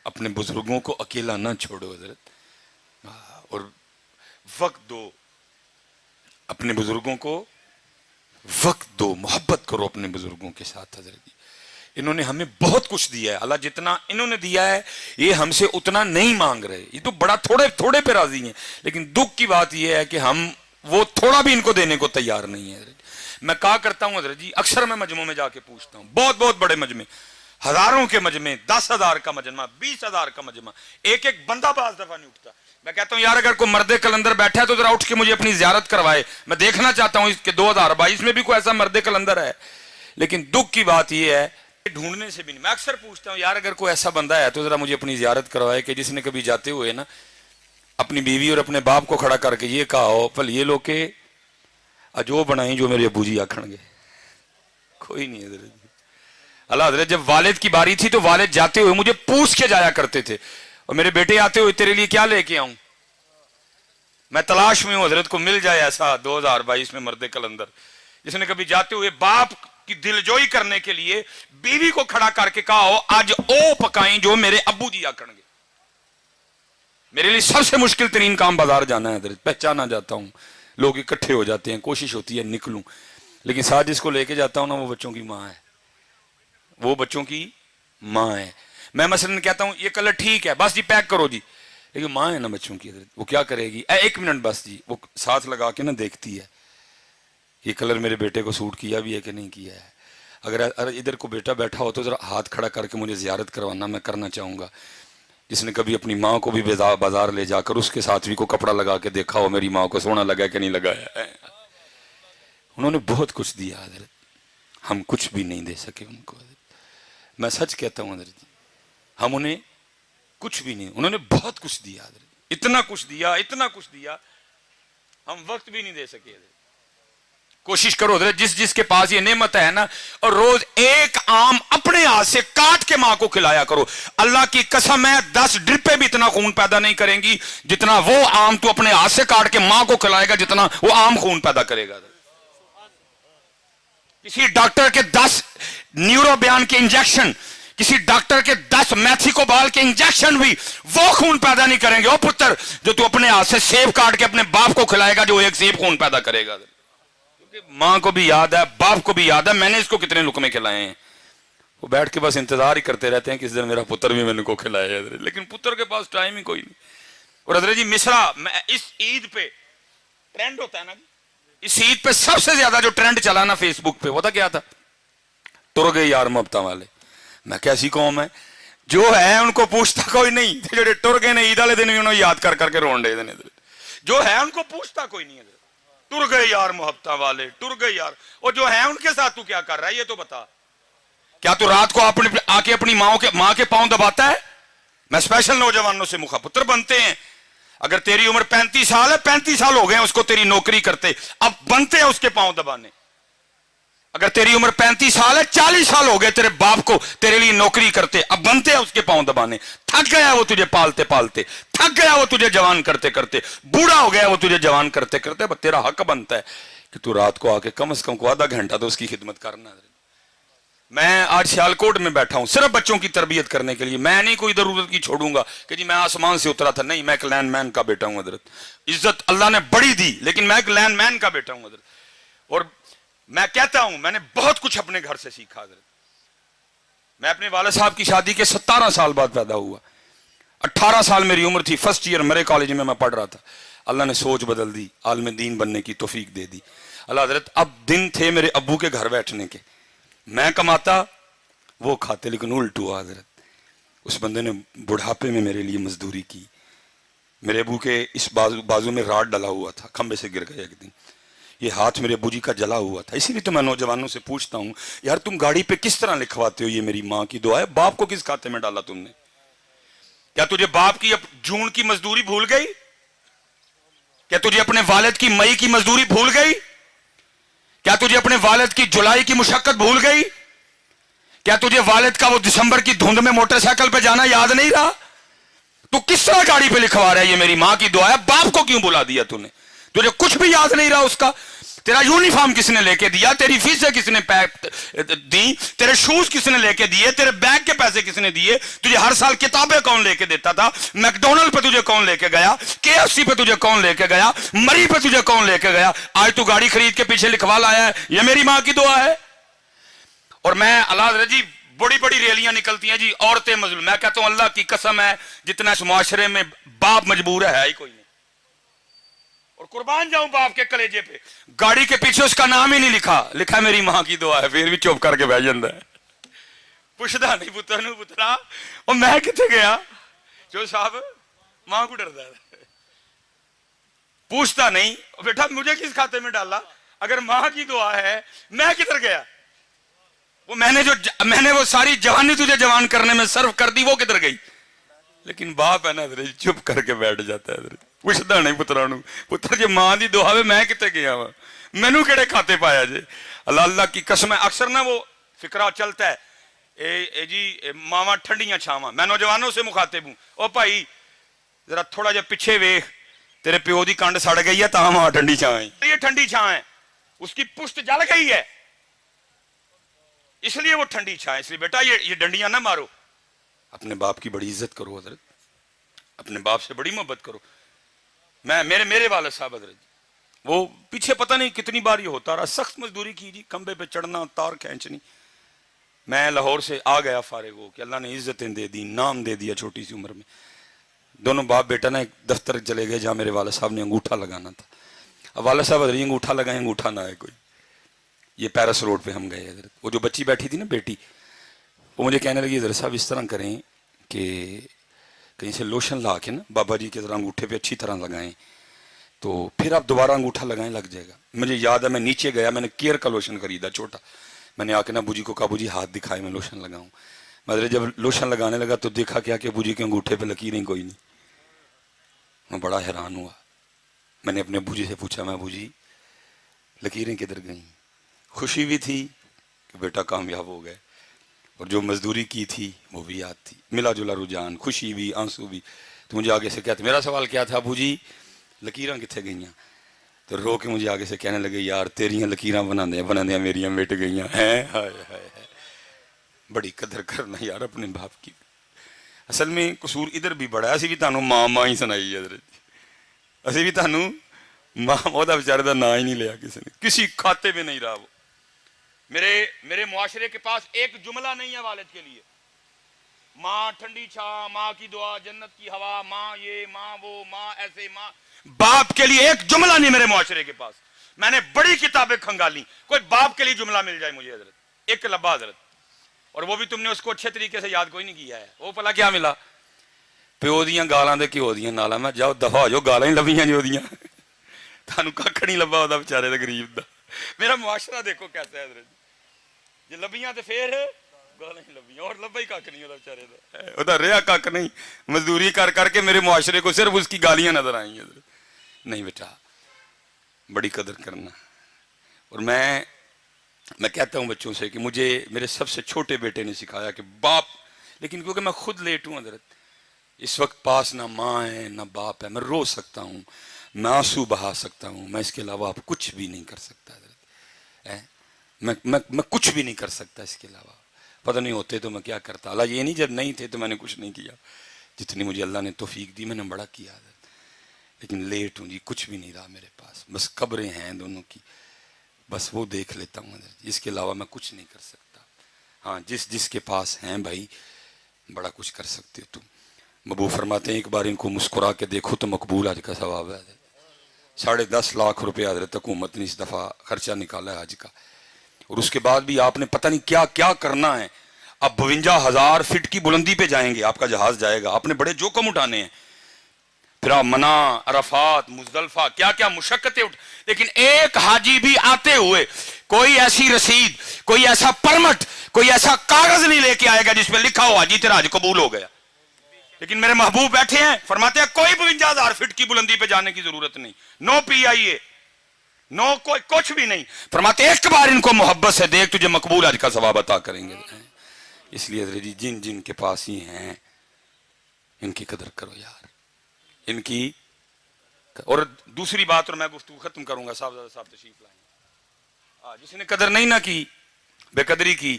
अपने बुजुर्गों को अकेला ना छोड़ो हजरत, और वक्त दो अपने बुजुर्गों को, वक्त दो, मोहब्बत करो अपने बुजुर्गों के साथ हजरत। इन्होंने हमें बहुत कुछ दिया है, अल्लाह जितना इन्होंने दिया है ये हमसे उतना नहीं मांग रहे। ये तो बड़ा थोड़े थोड़े पे राजी हैं, लेकिन दुख की बात ये है कि हम वो थोड़ा भी इनको देने को तैयार नहीं है। मैं कहा करता हूं हजरत जी, अक्सर मैं मजमों में जाके पूछता हूं, बहुत बहुत बड़े मजमे, हजारों के मजमे, 10,000 का मजमा, 20,000 का मजमा, एक एक बंदा बाज दफा नहीं उठता। मैं कहता हूं यार अगर कोई मर्दे कलंदर बैठा है तो जरा उठ के मुझे अपनी जियारत करवाए, मैं देखना चाहता हूं इसके 2022 में भी कोई ऐसा मर्दे कलंदर है। लेकिन दुख की बात यह है ढूंढने से भी नहीं। मैं अक्सर पूछता हूं यार अगर कोई ऐसा बंदा है तो जरा मुझे अपनी जियारत करवाए कि जिसने कभी जाते हुए ना अपनी बीवी और अपने बाप को खड़ा करके ये कहा हो पल ये लोग के अजो बनाई जो मेरे अबू जी आखणगे। कोई नहीं है अल्लाह हजरत, जब वालिद की बारी थी तो वालिद जाते हुए मुझे पूछ के जाया करते थे, और मेरे बेटे आते हुए तेरे लिए क्या लेके आऊं। मैं तलाश में हूं हजरत, को मिल जाए ऐसा 2022 में मर्दे कलंदर जिसने कभी जाते हुए बाप की दिलजोई करने के लिए बीवी को खड़ा करके कहा हो आज ओ पकाई जो मेरे अब्बू जी आखणगे। मेरे लिए सबसे मुश्किल तरीन काम बाजार जाना है हजरत, पहचाना जाता हूं, लोग इकट्ठे हो जाते हैं, कोशिश होती है निकलूं, लेकिन साथ जिसको लेके जाता हूं ना वो बच्चों की माँ है, वो बच्चों की माँ है। मैं मसलन कहता हूं ये कलर ठीक है बस जी पैक करो जी, लेकिन माँ है ना बच्चों की, वो क्या करेगी, 1 मिनट बस जी, वो साथ लगा के ना देखती है ये कलर मेरे बेटे को सूट किया भी है कि नहीं किया है। अगर इधर को बेटा बैठा हो तो जरा हाथ खड़ा करके मुझे जियारत करवाना, मैं करना चाहूंगा। जिसने कभी अपनी माँ को भी बाजार ले जाकर उसके साथ भी को कपड़ा लगा के देखा हो मेरी माँ को सोना लगा कि नहीं लगाया है। उन्होंने बहुत कुछ दिया हजरत, हम कुछ भी नहीं दे सके उनको हजरत। मैं सच कहता हूं हजरत, हम उन्हें कुछ भी नहीं, उन्होंने बहुत कुछ दिया हजरत, इतना कुछ दिया, इतना कुछ दिया, हम वक्त भी नहीं दे सके हजरत। कोशिश करो हजरत जिस जिसके पास ये नेमत है ना, और रोज एक आम अपने हाथ से काट के मां को खिलाया करो। अल्लाह की कसम है 10 ड्रिपें भी इतना खून पैदा नहीं करेंगी जितना वो आम तू अपने हाथ से काट के मां को खिलाएगा, जितना वो आम खून पैदा करेगा। किसी डॉक्टर के 10 न्यूरो बयान के इंजेक्शन, किसी डॉक्टर के 10 मैथिकोबाल के इंजेक्शन भी वो खून पैदा नहीं करेंगे ओ पुत्र जो तू अपने हाथ से सेब काट के अपने बाप को खिलाएगा, जो एक सेब खून पैदा करेगा। मां को भी याद है, बाप को भी याद है मैंने इसको कितने लुकमे खिलाए हैं। वो बैठ के बस इंतजार ही करते रहते हैं किस दिन मेरा पुत्र भी मैंने को खिलाया है, लेकिन पुत्र के पास टाइम ही कोई नहीं। और हजरत जी मिसरा, इस ईद पे ट्रेंड होता है ना, इस ईद पे सबसे ज्यादा जो ट्रेंड चला ना फेसबुक पे, वो था क्या था, तुर गए यार मोहब्बत वाले। मैं कैसी कौम है जो है उनको पूछता कोई नहीं, जो टुर गए ने ईद वाले दिन भी उन्होंने याद कर करके रोन दे देने, जो है उनको पूछता कोई नहीं है। टुर गए यार मोहब्बत वाले, टुर गए यार, और जो है उनके साथ तू क्या कर रहा है ये तो बता। क्या तू रात को आके अपनी माँ के पांव दबाता है। मैं स्पेशल नौजवानों से मुखापुत्र बनते हैं, अगर तेरी उम्र 35 साल है, 35 साल हो गए उसको तेरी नौकरी करते, अब बनते हैं उसके पांव दबाने। अगर तेरी उम्र 35 साल है, 40 साल हो गए तेरे बाप को तेरे लिए नौकरी करते, अब बनते हैं उसके पांव दबाने। थक गया वो तुझे पालते पालते, थक गया वो तुझे जवान करते करते, बूढ़ा हो गया वो तुझे जवान करते करते, अब तेरा हक बनता है कि तू रात को आके कम से कम को आधा घंटा तो उसकी खिदमत करना। मैं आज सियालकोट में बैठा हूं सिर्फ बच्चों की तरबियत करने के लिए। मैं नहीं कोई जरूरत की छोड़ूंगा कि जी मैं आसमान से उतरा था, नहीं, मैं एक लैंडमैन का बेटा हूं हजरत। इज्जत अल्लाह ने बड़ी दी, लेकिन मैं एक लैंडमैन का बेटा हूं हजरत। और मैं कहता हूं मैंने बहुत कुछ अपने घर से सीखा हजरत। मैं अपने वाले साहब की शादी के 17 साल बाद पैदा हुआ, 18 साल मेरी उम्र थी, फर्स्ट ईयर मेरे कॉलेज में मैं पढ़ रहा था। अल्लाह ने सोच बदल दी, आलिम दीन बनने की तौफीक दे दी अल्लाह हजरत। अब दिन थे मेरे अब्बू के घर बैठने के, मैं कमाता वो खाते, लेकिन उल्ट हुआ हजरत। उस बंदे ने बुढ़ापे में मेरे लिए मजदूरी की। मेरे अब्बू के इस बाजू में राड डला हुआ था, खंबे से गिर गए एक दिन, ये हाथ मेरे अब्बू जी का जला हुआ था। इसीलिए तो मैं नौजवानों से पूछता हूं यार तुम गाड़ी पे किस तरह लिखवाते हो ये मेरी माँ की दुआ है, बाप को किस खाते में डाला तुमने। क्या तुझे बाप की जून की मजदूरी भूल गई? क्या तुझे अपने वालिद की मई की मजदूरी भूल गई? क्या तुझे अपने वालिद की जुलाई की मुशक्कत भूल गई? क्या तुझे वालिद का वो दिसंबर की धुंध में मोटरसाइकिल पे जाना याद नहीं रहा? तू किस तरह गाड़ी पे लिखवा रहा है ये मेरी माँ की दुआ है, बाप को क्यों बुला दिया तूने? तुझे कुछ भी याद नहीं रहा उसका? तेरा यूनिफॉर्म किसने लेके दिया, तेरी फीसें किसने दी, तेरे शूज किसने लेके दिए, तेरे बैग के पैसे किसने दिए, तुझे हर साल किताबें कौन लेके देता था, मैकडोनल्ड पे तुझे कौन लेके गया, केएफसी पे तुझे कौन लेके गया, मरी पे तुझे कौन लेके गया, आज तू गाड़ी खरीद के पीछे लिखवा लाया है ये मेरी मां की दुआ है। और मैं अल्लाह जी बड़ी बड़ी रैलियां निकलती हैं जी, औरतें मजलूम, मैं कहता हूं अल्लाह की कसम है जितना इस मुआशरे में बाप मजबूर है ही कोई नहीं, और कुर्बान जाऊं बाप के कलेजे पे, गाड़ी के पीछे उसका नाम ही नहीं लिखा, लिखा मेरी मां की दुआ है, फिर भी चुप करके बह जाता है, पुछदा नहीं पुत्र नूं पुत्रा और मैं किथे गया, जो साहब मां को डरदा है, पूछता नहीं बेटा मुझे किस खाते में डाला, अगर मां की दुआ है मैं किधर गया, वो मैंने वो सारी जवानी तुझे जवान करने में सर्व कर दी, वो किधर गई। लेकिन बाप है ना चुप करके बैठ जाता है, पुछदा नहीं पुत्रा नूं पुत्र जे मां दी दुआ वे मैं किते गया वा, मैनू केड़े खाते पाया जे। अल्लाह अल्लाह की कसम है, अक्सर ना वो फिक्रा चलता है जी मावा ठंडियां छावां, मैं नौजवानों से मुखातिब हूं, ओ भाई जरा थोड़ा जा पीछे वेख, तेरे प्यो दी कंड सड़ गई है तां मां ठंडी छां है, ये ठंडी छां है, उसकी पुश्त जल गई है इसलिए वो ठंडी छां है, इसलिए बेटा ये डंडियां ना मारो, अपने बाप की बड़ी इज्जत करो हजरत, अपने बाप से बड़ी मोहब्बत करो। मैं मेरे वाले साहब हजरत वो पीछे पता नहीं कितनी बार ये होता रहा, सख्त मजदूरी की जी, खंबे पे चढ़ना तार खींचनी, मैं लाहौर से आ गया फारिग हो कि अल्लाह ने इज्जतें दे दी, नाम दे दिया छोटी सी उम्र में। दोनों बाप बेटा ना एक दफ्तर चले गए जहाँ मेरे वाले साहब ने अंगूठा लगाना था, अब वाले साहब हजरत अंगूठा लगाए, अंगूठा ना आए कोई, ये पैरिस रोड पे हम गए हजरत, वो जो बच्ची बैठी थी ना बेटी, वो मुझे कहने लगी हजरत साहब इस तरह करें कि कहीं से लोशन ला के ना बाबा जी के तरह अंगूठे पे अच्छी तरह लगाएं तो फिर आप दोबारा अंगूठा लगाएं लग जाएगा। मुझे याद है मैं नीचे गया, मैंने केयर का लोशन खरीदा छोटा, मैंने आके ना बूजी को कहा बूजी हाथ दिखाए मैं लोशन लगाऊं, मतलब जब लोशन लगाने लगा तो देखा क्या कि बूजी के अंगूठे पे लकीरें कोई नहीं, मैं बड़ा हैरान हुआ, मैंने अपने बूजी से पूछा मैं बूजी लकीरें किधर गई, खुशी भी थी कि बेटा कामयाब हो गए और जो मजदूरी की थी वो भी याद थी, मिला जुला रुझान, खुशी भी आंसू भी। तो मुझे आगे से कहते, मेरा सवाल क्या था बूजी लकीरां किथे गईयां, तो रो के मुझे आगे से कहने लगे यार तेरियां लकीरां बनांदे मेरियां मिट गईयां हैं, हाय हाय हाय, बड़ी कदर करना यार अपने बाप की। असल में कसूर इधर भी बड़ा, असी भी तुहानू मां ही सुनाई है, असी भी तुहानू मां, ओहदा बेचारे दा नां ही नहीं लिया किसी ने, किसी खाते में नहीं रहा वो। मेरे मुआशरे के पास एक जुमला नहीं है वालिद के लिए, माँ ठंडी छां, माँ की दुआ, जन्नत की हवा, माँ ये माँ वो माँ ऐसे, माँ बाप के लिए एक जुमला नहीं मेरे मुआशरे के पास। मैंने बड़ी किताबें खंगाली, कोई बाप के लिए जुमला मिल जाए मुझे हजरत, एक लब्बा हजरत, और वो भी तुमने उसको अच्छे तरीके से याद कोई नहीं किया है। वो भला क्या मिला, प्यो दियां गालां ते घ्यो दियां नालां, मैं जाओ दफा हो जाओ, गालां ही लभियां जो दियां, थानू कख नहीं लब्बा ओहदा बेचारे दा गरीब दा। मेरा मुआशरा देखो कैसा है हजरत, जे लभियां ते फिर गालां ही लभियां, और लब्बा ही कख नहीं ओहदा बेचारे दा, ओहदा रेहा कख नहीं, मजदूरी कर करके मेरे मुआशरे को सिर्फ उसकी गालियां नजर आई हजरत। नहीं बेटा बड़ी कदर करना। और मैं कहता हूं बच्चों से कि मुझे मेरे सबसे छोटे बेटे ने सिखाया कि बाप, लेकिन क्योंकि मैं खुद लेट हूं हजरत, इस वक्त पास ना माँ है ना बाप है, मैं रो सकता हूँ, मैं आंसू बहा सकता हूँ, मैं इसके अलावा आप कुछ भी नहीं कर सकता हजरत, मैं कुछ भी नहीं कर सकता इसके अलावा। पता नहीं होते तो मैं क्या करता, अल्लाह ये नहीं जब नहीं थे तो मैंने कुछ नहीं किया, जितनी मुझे अल्लाह ने तौफीक दी मैंने बड़ा किया हजरत, लेकिन लेट हूँ जी, कुछ भी नहीं रहा मेरे पास, बस कब्रें हैं दोनों की, बस वो देख लेता हूँ हजरत, इसके अलावा मैं कुछ नहीं कर सकता। हाँ जिसके पास हैं भाई बड़ा कुछ कर सकते हो तुम। मबू फरमाते हैं एक बार इनको मुस्कुरा के देखो तो मकबूल हज का सवाब है। 10.5 लाख रुपया हजरत हुकूमत ने इस दफ़ा खर्चा निकाला है हज का, और उसके बाद भी आपने पता नहीं क्या क्या करना है। अब 52,000 फीट की बुलंदी पे जाएंगे, आपका जहाज जाएगा, आपने बड़े जोखम उठाने हैं, फिर आप मना, अरफात, मुजदलफा, क्या क्या मुशक्कतें उठ, लेकिन एक हाजी भी आते हुए कोई ऐसी रसीद, कोई ऐसा परमिट, कोई ऐसा कागज नहीं लेके आएगा जिसमें लिखा हो हाजी तेरा हज कबूल हो गया। लेकिन मेरे महबूब बैठे हैं, फरमाते हैं कोई 52,000 फीट की बुलंदी पे जाने की जरूरत नहीं, नो PIA, नो कोई कुछ भी नहीं, फरमाते एक बार इनको मोहब्बत से देख तुझे मकबूल हज का सवाब अता करेंगे। इसलिए जिन जिन के पास ही हैं इनकी कदर करो यार, इनकी। और दूसरी बात, और मैं गुफ्तगू खत्म करूंगा, साहब तशरीफ लाएं। جس نے قدر نہیں نہ کی، بے قدری کی،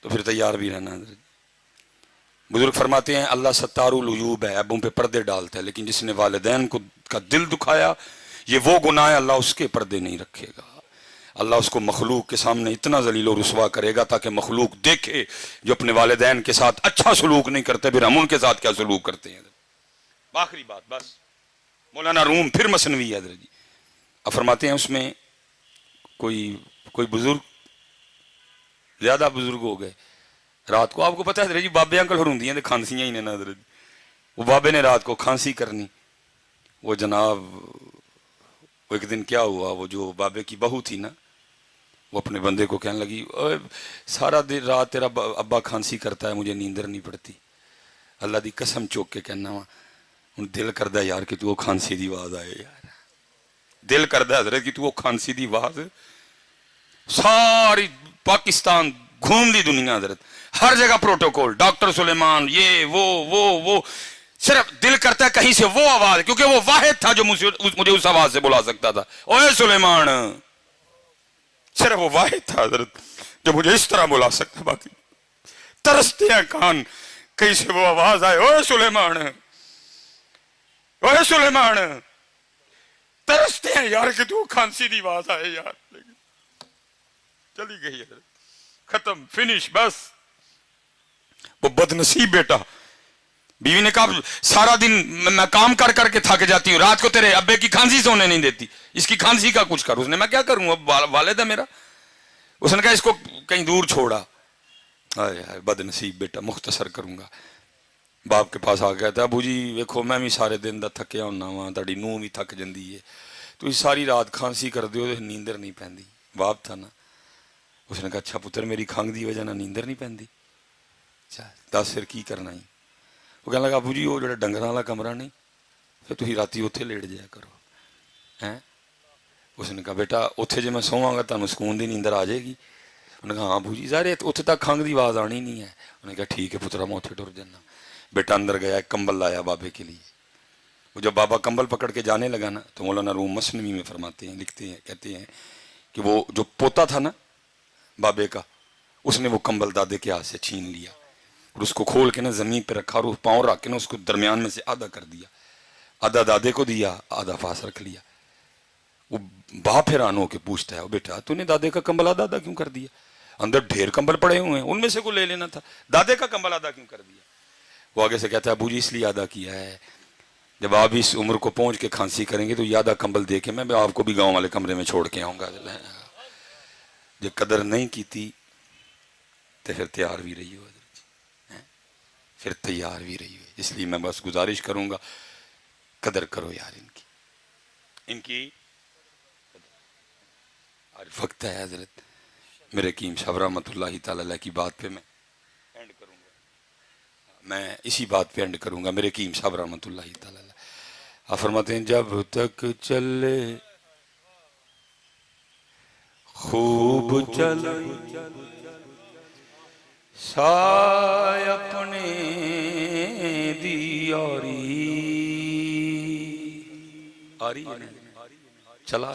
تو پھر تیار بھی رہنا حضرت۔ بزرگ فرماتے ہیں اللہ ستار العیوب ہے، عیبوں پہ پردے ڈالتا ہے، لیکن جس نے والدین کو کا دل دکھایا یہ وہ گناہ ہے، اللہ اس کے پردے نہیں رکھے گا۔ اللہ اس کو مخلوق کے سامنے اتنا ذلیل و رسوا کرے گا تاکہ مخلوق دیکھے جو اپنے والدین کے ساتھ اچھا سلوک نہیں کرتے پھر ہم ان کے ساتھ کیا سلوک کرتے ہیں۔ آخری بات بس، مولانا روم پھر مثنوی ہے حضرت جی، اب فرماتے ہیں اس میں کوئی بزرگ، زیادہ بزرگ ہو گئے رات کو، آپ کو پتہ ہے حضرت جی بابے انکل ہروندیاں تے کھانسیاں ہی نے نا حضرت، وہ بابے نے رات کو کھانسی کرنی، وہ جناب وہ ایک دن کیا ہوا، وہ جو بابے کی بہو تھی نا وہ اپنے بندے کو کہنے لگی سارا دن رات تیرا ابا کھانسی کرتا ہے مجھے نیندر نہیں پڑتی، اللہ دی قسم چوک کے کہنا وا ہن دل کردہ یار کہ تو وہ کھانسی دی آواز آئے، یار دل کردہ حضرت کہ تو وہ کھانسی دی آواز، ساری پاکستان گھوم دی دنیا حضرت، ہر جگہ پروٹوکول، ڈاکٹر سلیمان یہ وہ صرف دل کرتا ہے کہیں سے وہ آواز، کیونکہ وہ واحد تھا جو مجھے اس آواز سے بلا سکتا تھا، اوے سلیمان، صرف وہ واحد تھا حضرت جو مجھے اس طرح بلا سکتا، باقی ترستے ہیں کان کہیں سے وہ آواز آئے، اوے سلیمان، اوے سلیمان، ترستے ہیں یار کہ تو کھانسی دی آواز آئے یار، لیکن چلی گئی حضرت، ختم، فنش، بس۔ وہ بد نصیب بیٹا، بیوی نے کہا سارا دن میں کام کر کر کے تھک جاتی ہوں، رات کو تیرے ابے کی کھانسی سونے نہیں دیتی، اس کی کھانسی کا کچھ کر، اس نے میں کیا کروں، اب والد ہے میرا، اس نے کہا اس کو کہیں دور چھوڑا، بد نصیب بیٹا، مختصر کروں گا، باپ کے پاس آ گیا تھا، ابو جی ویکھو میں بھی سارے دن دا تھکیا ہونا وا، تہاڈی نوح بھی تھک جندی ہے، تو ساری رات کھانسی کر دیو تے نیندر نہیں پیندی، باپ تھا نا، اس نے کہا اچھا پتر میری کھنگ دی وجہ نہ نیندر نہیں پیندی، اچھا دس پھر کی کرنا ہی، وہ کہنے لگا ابو جی وہ جڑا ڈنگراں والا کمرہ نہیں پھر تسی راتی اوتھے لیٹ جایا کرو ہیں، اس نے کہا بیٹا اوتھے جے میں سوواں گا تانوں سکون دی نیندر آ جائے گی، انہوں نے کہا ہاں ابو جی ظاہر ہے اوتھے تک کھنگ دی آواز آنی نہیں ہے، انہوں نے کہا ٹھیک ہے پترا میں اوتھے ٹر جانا، بیٹا اندر گیا ایک کمبل لایا بابے کے لیے، وہ جب بابا کمبل پکڑ کے جانے لگا نا تو مولانا روم مثنوی میں فرماتے ہیں، لکھتے ہیں، کہتے ہیں کہ وہ جو پوتا تھا نا بابے کا، اس نے وہ کمبل دادے کے ہاتھ سے چھین لیا اور اس کو کھول کے نا زمین پہ رکھا اور پاؤں رکھ کے نا اس کو درمیان میں سے آدھا کر دیا، آدھا دادے کو دیا، آدھا پاس رکھ لیا۔ وہ باپ حیران ہو کے پوچھتا ہے بیٹا تو نے دادے کا کمبل آدھا آدھا کیوں کر دیا، اندر ڈھیر کمبل پڑے ہوئے ہیں ان میں سے کو لے لینا تھا، دادے کا کمبل آدھا کیوں کر دیا؟ وہ آگے سے کہتا ہے ابو جی اس لیے آدھا کیا ہے جب آپ اس عمر کو پہنچ کے کھانسی کریں گے تو یہ آدھا کمبل دے کے میں آپ کو بھی گاؤں والے کمرے میں چھوڑ کے آؤں گا، جب قدر نہیں کی تھی تو پھر تیار بھی رہی ہو، پھر تیار بھی رہی ہو، اس لیے میں بس گزارش کروں گا قدر کرو یار ان کی عارف وقت ہے حضرت، میرے حکیم صاحب رحمۃ اللہ تعالی علیہ کی بات پہ میں اینڈ کروں گا، میں اسی بات پہ اینڈ کروں گا، میرے حکیم صاحب رحمۃ اللہ تعالی علیہ آپ فرماتے ہیں جب تک چلے خوب چلے سائے اپنے دی آری چلا